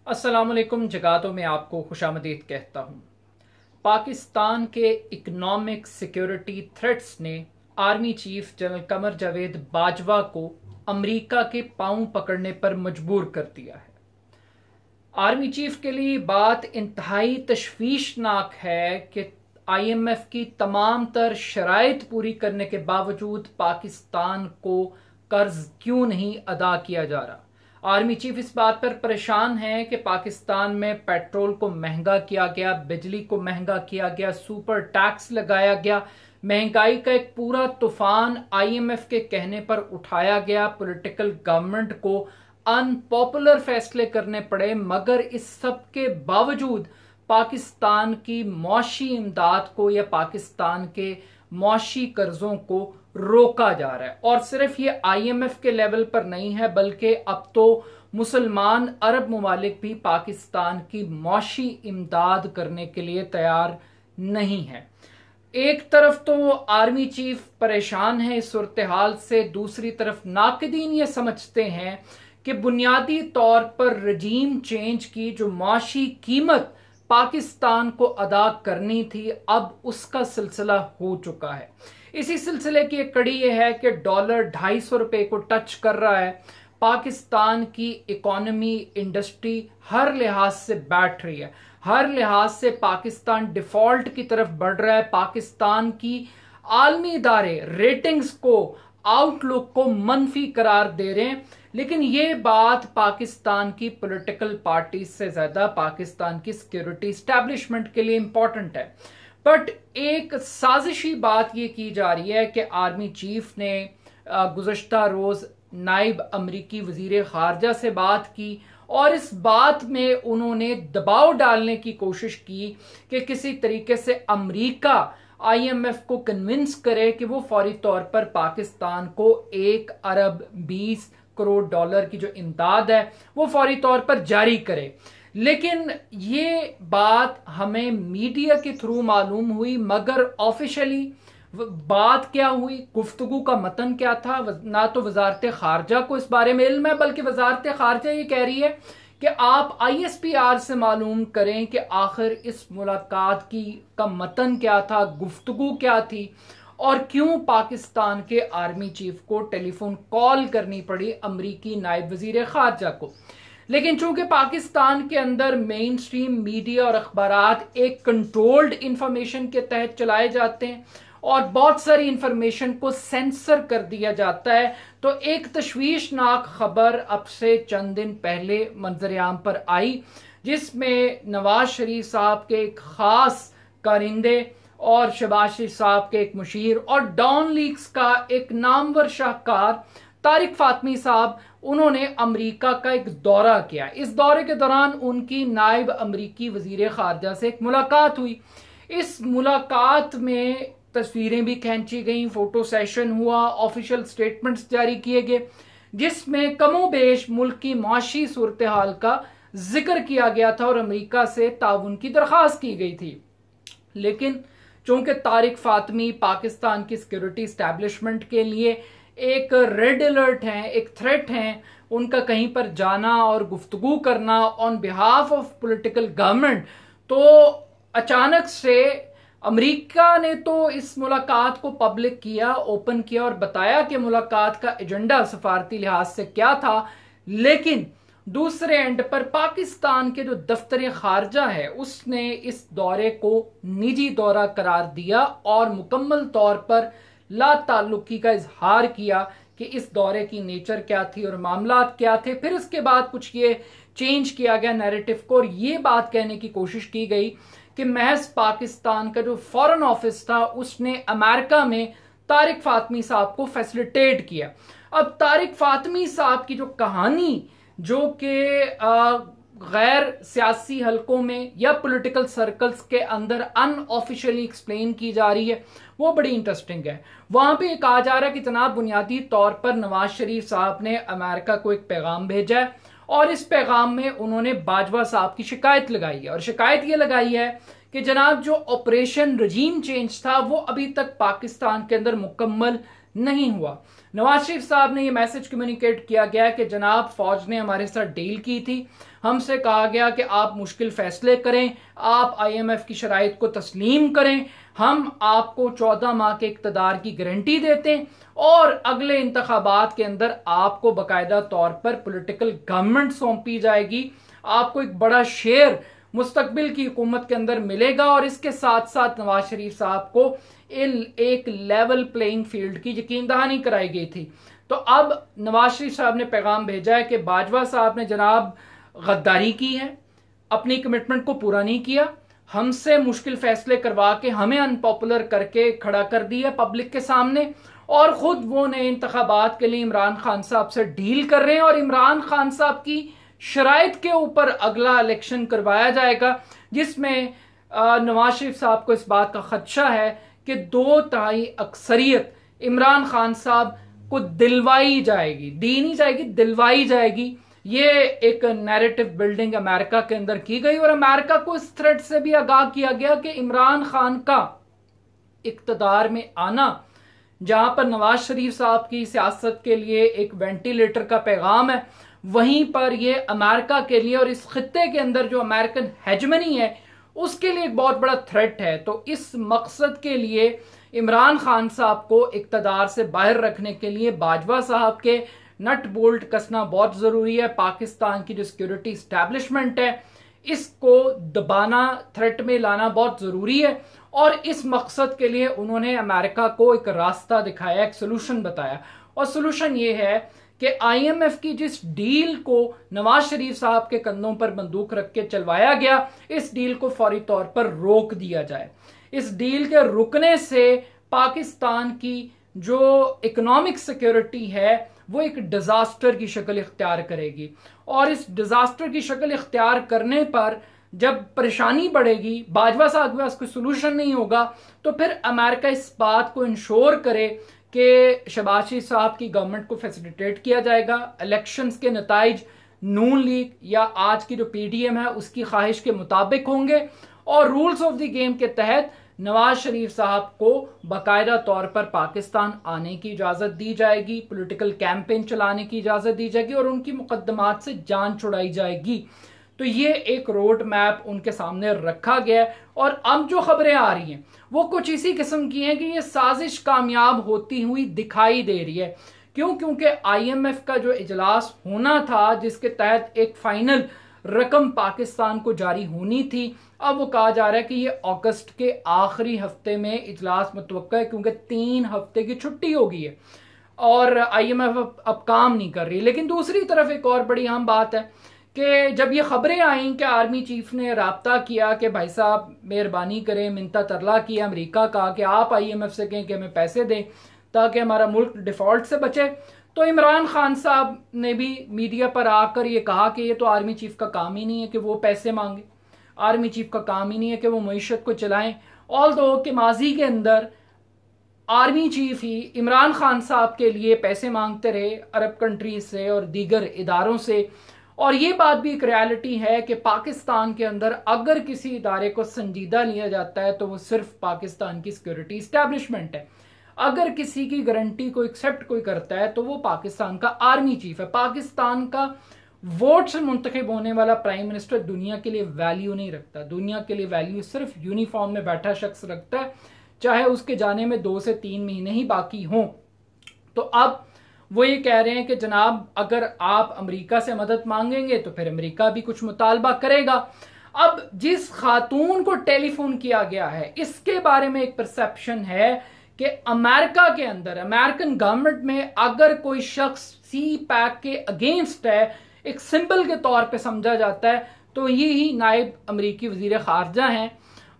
अस्सलामुअलैकुम। जगातों में आपको खुशामदीद कहता हूँ। पाकिस्तान के इकनॉमिक सिक्योरिटी थ्रेट्स ने army chief general Qamar Javed Bajwa को अमेरिका के पांव पकड़ने पर मजबूर कर दिया है। आर्मी चीफ के लिए बात इंतहाई तशवीशनाक है कि IMF की तमाम तर शराइत पूरी करने के बावजूद पाकिस्तान को कर्ज क्यों नहीं अदा किया जा रहा। आर्मी चीफ इस बात पर परेशान है कि पाकिस्तान में पेट्रोल को महंगा किया गया, बिजली को महंगा किया गया, सुपर टैक्स लगाया गया, महंगाई का एक पूरा तूफान IMF के कहने पर उठाया गया, पॉलिटिकल गवर्नमेंट को अनपॉपुलर फैसले करने पड़े, मगर इस सब के बावजूद पाकिस्तान की मौशी इमदाद को या पाकिस्तान के मौशी कर्जों को रोका जा रहा है। और सिर्फ ये IMF के लेवल पर नहीं है, बल्कि अब तो मुसलमान अरब ममालिक भी पाकिस्तान की मौशी इमदाद करने के लिए तैयार नहीं है। एक तरफ तो आर्मी चीफ परेशान है इस सूरत हाल से, दूसरी तरफ नाक़दीन ये समझते हैं कि बुनियादी तौर पर रजीम चेंज की जो मौशी कीमत पाकिस्तान को अदा करनी थी, अब उसका सिलसिला हो चुका है। इसी सिलसिले की एक कड़ी यह है कि डॉलर 250 रुपए को टच कर रहा है। पाकिस्तान की इकोनॉमी, इंडस्ट्री हर लिहाज से बैठ रही है, हर लिहाज से पाकिस्तान डिफॉल्ट की तरफ बढ़ रहा है। पाकिस्तान की आलमी इदारे रेटिंग्स को, आउटलुक को मनफी करार दे रहे हैं। लेकिन ये बात पाकिस्तान की पॉलिटिकल पार्टी से ज्यादा पाकिस्तान की सिक्योरिटी एस्टैब्लिशमेंट के लिए इंपॉर्टेंट है। बट एक साजिशी बात यह की जा रही है कि आर्मी चीफ ने गुज़श्ता रोज नायब अमरीकी वजीर खारजा से बात की और इस बात में उन्होंने दबाव डालने की कोशिश की कि किसी तरीके से अमरीका IMF को कन्विंस करे कि वो फौरी तौर पर पाकिस्तान को 1 अरब 20 करोड़ डॉलर की जो इमदाद है वो फौरी तौर पर जारी करे। लेकिन ये बात हमें मीडिया के थ्रू मालूम हुई, मगर ऑफिशियली बात क्या हुई, गुफ्तगू का मतन क्या था, ना तो वजारत खारजा को इस बारे में इल्म है, बल्कि वजारत खारजा ये कह रही है कि आप ISPR से मालूम करें कि आखिर इस मुलाकात का मतन क्या था, गुफ्तगू क्या थी और क्यों पाकिस्तान के आर्मी चीफ को टेलीफोन कॉल करनी पड़ी अमरीकी नायब वजीर खारजा को। लेकिन चूंकि पाकिस्तान के अंदर मेन स्ट्रीम मीडिया और अखबारात एक कंट्रोल्ड इंफॉर्मेशन के तहत चलाए जाते हैं और बहुत सारी इंफॉर्मेशन को सेंसर कर दिया जाता है, तो एक तशवीशनाक खबर अब से चंद दिन पहले मंजर-ए-आम पर आई, जिसमें नवाज शरीफ साहब के एक खास कारिंदे और शहबाज शरीफ साहब के एक मुशीर और डॉन लीग्स का एक नामवर शाहकार तारिक फातमी साहब, उन्होंने अमेरिका का एक दौरा किया। इस दौरे के दौरान उनकी नायब अमरीकी वजीर खारजा से एक मुलाकात हुई। इस मुलाकात में तस्वीरें भी खींची गई, फोटो सेशन हुआ, ऑफिशियल स्टेटमेंट्स जारी किए गए, जिसमें कमोबेश मुल्क की माशी सूरत हाल का जिक्र किया गया था और अमेरिका से ताउन की दरख्वास्त की गई थी। लेकिन चूंकि तारिक फातमी पाकिस्तान की सिक्योरिटी एस्टैब्लिशमेंट के लिए एक रेड अलर्ट हैं, एक थ्रेट हैं, उनका कहीं पर जाना और गुफ्तगू करना on behalf of political government, तो अचानक से अमेरिका ने तो इस मुलाकात को पब्लिक किया, ओपन किया और बताया कि मुलाकात का एजेंडा सफारती लिहाज से क्या था। लेकिन दूसरे एंड पर पाकिस्तान के जो दफ्तर खारजा है उसने इस दौरे को निजी दौरा करार दिया और मुकम्मल तौर पर ला ताल्लुकी का इजहार किया कि इस दौरे की नेचर क्या थी और मामलात क्या थे। फिर इसके बाद कुछ ये चेंज किया गया नैरेटिव को और ये बात कहने की कोशिश की गई कि महज पाकिस्तान का जो फॉरेन ऑफिस था उसने अमेरिका में तारिक फातमी साहब को फैसिलिटेट किया। अब तारिक फातमी साहब की जो कहानी जो कि गैर सियासी हलकों में या पॉलिटिकल सर्कल्स के अंदर अनऑफिशियली एक्सप्लेन की जा रही है, वो बड़ी इंटरेस्टिंग है। वहां पे कहा जा रहा है कि जनाब बुनियादी तौर पर नवाज शरीफ साहब ने अमेरिका को एक पैगाम भेजा है और इस पैगाम में उन्होंने बाजवा साहब की शिकायत लगाई है और शिकायत ये लगाई है कि जनाब जो ऑपरेशन रजीम चेंज था वो अभी तक पाकिस्तान के अंदर मुकम्मल नहीं हुआ। नवाज शरीफ साहब ने यह मैसेज कम्युनिकेट किया गया कि जनाब फौज ने हमारे साथ डील की थी, हमसे कहा गया कि आप मुश्किल फैसले करें, आप IMF की शराइत को तस्लीम करें, हम आपको 14 माह के इक़्तिदार की गारंटी देते हैं और अगले इंतखाबात के अंदर आपको बाकायदा तौर पर पॉलिटिकल गवर्नमेंट सौंपी जाएगी, आपको एक बड़ा शेयर मुस्तकबिल की हुकूमत के अंदर मिलेगा और इसके साथ साथ नवाज शरीफ साहब को एक लेवल प्लेइंग फील्ड की यकीन दहानी कराई गई थी। तो अब नवाज शरीफ साहब ने पैगाम भेजा है कि बाजवा साहब ने जनाब गद्दारी की है, अपनी कमिटमेंट को पूरा नहीं किया, हमसे मुश्किल फैसले करवा के हमें अनपॉपुलर करके खड़ा कर दिया पब्लिक के सामने और खुद वो नए इंतखाबात के लिए इमरान खान साहब से डील कर रहे हैं और इमरान खान साहब की शराइत के ऊपर अगला इलेक्शन करवाया जाएगा, जिसमें नवाज शरीफ साहब को इस बात का खदशा है कि 2/3 अक्सरियत इमरान खान साहब को दिलवाई जाएगी, दी नहीं जाएगी, दिलवाई जाएगी। ये एक नैरेटिव बिल्डिंग अमेरिका के अंदर की गई और अमेरिका को इस थ्रेट से भी आगाह किया गया कि इमरान खान का इक्तदार में आना, जहां पर नवाज शरीफ साहब की सियासत के लिए एक वेंटिलेटर का पैगाम है, वहीं पर ये अमेरिका के लिए और इस खित्ते के अंदर जो अमेरिकन हेजमनी है उसके लिए एक बहुत बड़ा थ्रेट है। तो इस मकसद के लिए इमरान खान साहब को इक्तदार से बाहर रखने के लिए बाजवा साहब के नट बोल्ट कसना बहुत जरूरी है। पाकिस्तान की जो सिक्योरिटी एस्टैब्लिशमेंट है इसको दबाना, थ्रेट में लाना बहुत जरूरी है और इस मकसद के लिए उन्होंने अमेरिका को एक रास्ता दिखाया, एक सोल्यूशन बताया और सोल्यूशन ये है कि IMF की जिस डील को नवाज शरीफ साहब के कंधों पर बंदूक रख के चलवाया गया, इस डील को फौरी तौर पर रोक दिया जाए। इस डील के रुकने से पाकिस्तान की जो इकोनॉमिक सिक्योरिटी है वो एक डिजास्टर की शक्ल इख्तियार करेगी और इस डिजास्टर की शक्ल इख्तियार करने पर जब परेशानी बढ़ेगी, बाजवा साहब के पास कोई सोल्यूशन नहीं होगा, तो फिर अमेरिका इस बात को इंश्योर करे कि शहबाज शरीफ साहब की गवर्नमेंट को फैसिलिटेट किया जाएगा, इलेक्शंस के नताइज नून लीग या आज की जो PDM है उसकी ख्वाहिश के मुताबिक होंगे और रूल्स ऑफ द गेम के तहत नवाज शरीफ साहब को बाकायदा तौर पर पाकिस्तान आने की इजाजत दी जाएगी, पॉलिटिकल कैंपेन चलाने की इजाजत दी जाएगी और उनकी मुकदमात से जान छुड़ाई जाएगी। तो ये एक रोड मैप उनके सामने रखा गया है और अब जो खबरें आ रही हैं वो कुछ इसी किस्म की हैं कि ये साजिश कामयाब होती हुई दिखाई दे रही है। क्यों? क्योंकि IMF का जो इजलास होना था जिसके तहत एक फाइनल रकम पाकिस्तान को जारी होनी थी, अब वो कहा जा रहा है कि ये अगस्त के आखिरी हफ्ते में इजलास मुतवक्का है क्योंकि 3 हफ्ते की छुट्टी हो गई है और IMF अब काम नहीं कर रही। लेकिन दूसरी तरफ एक और बड़ी अहम बात है कि जब ये खबरें आई कि आर्मी चीफ ने राब्ता किया कि भाई साहब मेहरबानी करें, मिन्नता तरला किया अमेरिका का कि आप IMF से कहें कि हमें पैसे दें ताकि हमारा मुल्क डिफॉल्ट से बचे, तो इमरान खान साहब ने भी मीडिया पर आकर ये कहा कि ये तो आर्मी चीफ का काम ही नहीं है कि वो पैसे मांगे, आर्मी चीफ का काम ही नहीं है कि वो मईशत को चलाएं। ऑल्दो कि माजी के अंदर आर्मी चीफ ही इमरान खान साहब के लिए पैसे मांगते रहे अरब कंट्रीज से और दीगर इदारों से, और ये बात भी एक रियलिटी है कि पाकिस्तान के अंदर अगर किसी इदारे को संजीदा लिया जाता है तो वो सिर्फ पाकिस्तान की सिक्योरिटी एस्टैब्लिशमेंट है। अगर किसी की गारंटी को एक्सेप्ट कोई करता है तो वो पाकिस्तान का आर्मी चीफ है। पाकिस्तान का वोट से मुंतखब होने वाला प्राइम मिनिस्टर दुनिया के लिए वैल्यू नहीं रखता। दुनिया के लिए वैल्यू सिर्फ यूनिफॉर्म में बैठा शख्स रखता है, चाहे उसके जाने में 2 से 3 महीने ही बाकी हों। तो अब वो ये कह रहे हैं कि जनाब अगर आप अमेरिका से मदद मांगेंगे तो फिर अमेरिका भी कुछ मुतालबा करेगा। अब जिस खातून को टेलीफोन किया गया है इसके बारे में एक परसेप्शन है कि अमेरिका के अंदर, अमेरिकन गवर्नमेंट में अगर कोई शख्स CPAC के अगेंस्ट है, एक सिंबल के तौर पे समझा जाता है, तो ये ही नायब अमेरिकी वजीर खारजा हैं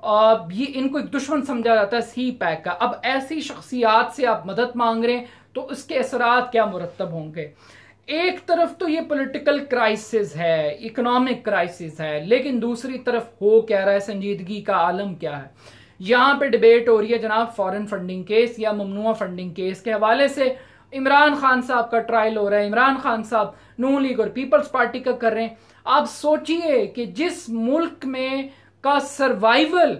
और ये इनको एक दुश्मन समझा जाता है CPAC का। अब ऐसी शख्सियात से आप मदद मांग रहे हैं तो उसके असरात क्या मुरत्तब होंगे। एक तरफ तो ये पॉलिटिकल क्राइसिस है, इकोनॉमिक क्राइसिस है, लेकिन दूसरी तरफ हो क्या रहा है, संजीदगी का आलम क्या है। यहां पे डिबेट हो रही है जनाब फॉरेन फंडिंग केस या ममनुआ फंडिंग केस के हवाले से। इमरान खान साहब का ट्रायल हो रहा है, इमरान खान साहब नून लीग और पीपल्स पार्टी का कर रहे हैं। आप सोचिए कि जिस मुल्क में का सर्वाइवल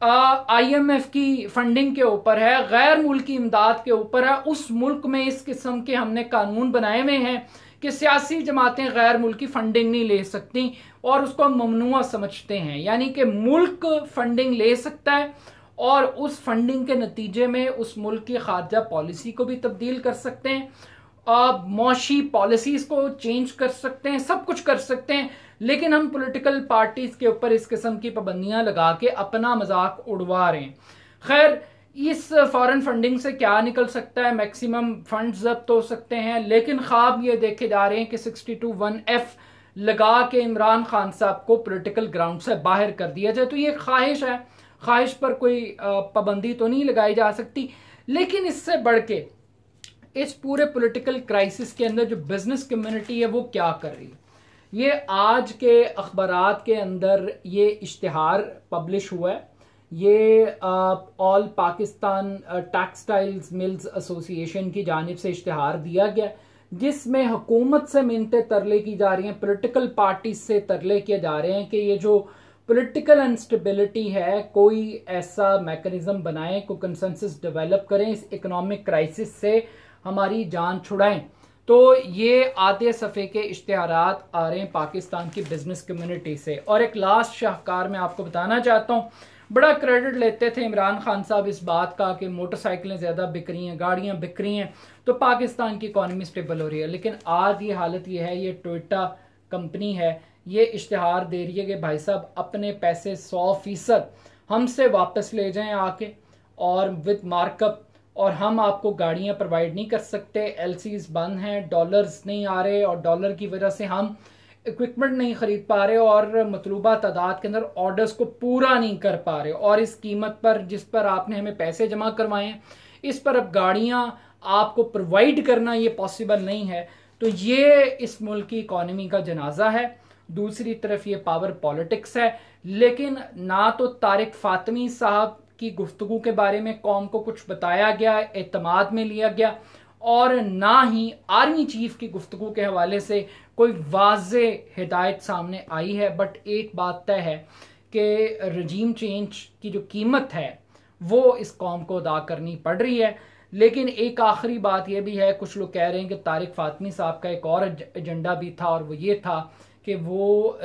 IMF की फंडिंग के ऊपर है, गैर मुल्की इमदाद के ऊपर है। उस मुल्क में इस किस्म के हमने कानून बनाए हुए हैं कि सियासी जमातें गैर मुल्की फंडिंग नहीं ले सकती और उसको हम ममनुआ समझते हैं। यानी कि मुल्क फंडिंग ले सकता है और उस फंडिंग के नतीजे में उस मुल्क की खारजा पॉलिसी को भी तब्दील कर सकते हैं, मौशी पॉलिसीज को चेंज कर सकते हैं, सब कुछ कर सकते हैं। लेकिन हम पॉलिटिकल पार्टीज के ऊपर इस किस्म की पाबंदियां लगा के अपना मजाक उड़वा रहे हैं। खैर, इस फॉरेन फंडिंग से क्या निकल सकता है? मैक्सिमम फंड जब्त हो सकते हैं, लेकिन ख्वाब ये देखे जा रहे हैं कि 62(1)(f लगा के इमरान खान साहब को पॉलिटिकल ग्राउंड से बाहर कर दिया जाए। तो ये ख्वाहिश है, ख्वाहिश पर कोई पाबंदी तो नहीं लगाई जा सकती। लेकिन इससे बढ़ के इस पूरे पॉलिटिकल क्राइसिस के अंदर जो बिजनेस कम्युनिटी है वो क्या कर रही है? ये आज के अखबारात के अंदर ये इश्तिहार पब्लिश हुआ है। ये all Pakistan textiles mills association की जानिब से इश्तिहार दिया गया, जिसमें हुकूमत से मिन्नतें तरले की जा रही हैं, पॉलिटिकल पार्टी से तरले किए जा रहे हैं कि ये जो पॉलिटिकल इंस्टेबिलिटी है, कोई ऐसा मैकेनिज्म बनाएं, कोई कंसेंसस डेवलप करें, इस इकोनॉमिक क्राइसिस से हमारी जान छुड़ाएं। तो ये आधे सफ़े के इश्तिहारात आ रहे हैं पाकिस्तान की बिजनेस कम्युनिटी से। और एक लास्ट शाहकार मैं आपको बताना चाहता हूँ, बड़ा क्रेडिट लेते थे इमरान खान साहब इस बात का कि मोटरसाइकिलें ज़्यादा बिक रही हैं, गाड़ियाँ बिक रही हैं, तो पाकिस्तान की इकॉनमी स्टेबल हो रही है। लेकिन आज ये हालत ये है, ये टोयोटा कंपनी है, ये इश्तिहार दे रही है कि भाई साहब अपने पैसे 100% हमसे वापस ले जाएं आके और विद मार्कअप, और हम आपको गाड़ियां प्रोवाइड नहीं कर सकते, एलसीज बंद हैं, डॉलर्स नहीं आ रहे और डॉलर की वजह से हम इक्विपमेंट नहीं खरीद पा रहे और मतलूबा तादाद के अंदर ऑर्डर्स को पूरा नहीं कर पा रहे, और इस कीमत पर जिस पर आपने हमें पैसे जमा करवाए हैं, इस पर अब गाड़ियां आपको प्रोवाइड करना ये पॉसिबल नहीं है। तो ये इस मुल्क की इकॉनमी का जनाजा है। दूसरी तरफ ये पावर पॉलिटिक्स है। लेकिन ना तो तारिक फातमी साहब की गुफ्तगू के बारे में कौम को कुछ बताया गया, एतमाद में लिया गया, और ना ही आर्मी चीफ की गुफ्तगू के हवाले से कोई वाज़े हिदायत सामने आई है। बट एक बात तय है कि रजीम चेंज की जो कीमत है वो इस कौम को अदा करनी पड़ रही है। लेकिन एक आखिरी बात यह भी है, कुछ लोग कह रहे हैं कि तारिक फातमी साहब का एक और एजेंडा भी था, और वो ये था कि वो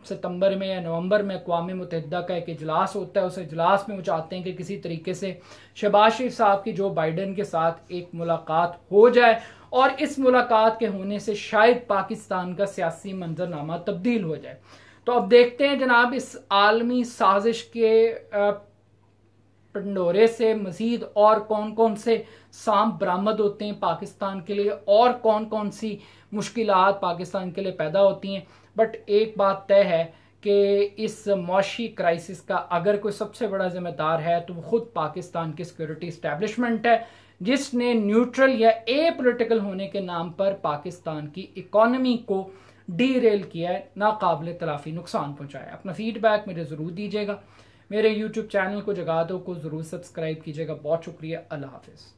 सितंबर में या नवंबर में अक़वाम मुत्तहिदा का एक इजलास होता है, उस इजलास में वो चाहते हैं कि किसी तरीके से शहबाज शरीफ साहब की जो बाइडन के साथ एक मुलाकात हो जाए, और इस मुलाकात के होने से शायद पाकिस्तान का सियासी मंजरनामा तब्दील हो जाए। तो अब देखते हैं जनाब, इस आलमी साजिश के पंडोरे से मजीद और कौन कौन से सांप बरामद होते हैं पाकिस्तान के लिए, और कौन कौन सी मुश्किलात पाकिस्तान के लिए पैदा होती हैं। बट एक बात तय है कि इस मौशी क्राइसिस का अगर कोई सबसे बड़ा जिम्मेदार है तो वो खुद पाकिस्तान की सिक्योरिटी इस्टेब्लिशमेंट है, जिसने न्यूट्रल या ए पॉलिटिकल होने के नाम पर पाकिस्तान की इकॉनमी को डीरेल किया है, नाकाबिल तलाफी नुकसान पहुंचाया। अपना फीडबैक मुझे ज़रूर दीजिएगा। मेरे यूट्यूब चैनल को जगा दो को ज़रूर सब्सक्राइब कीजिएगा। बहुत शुक्रिया। अल्लाह हाफिज़।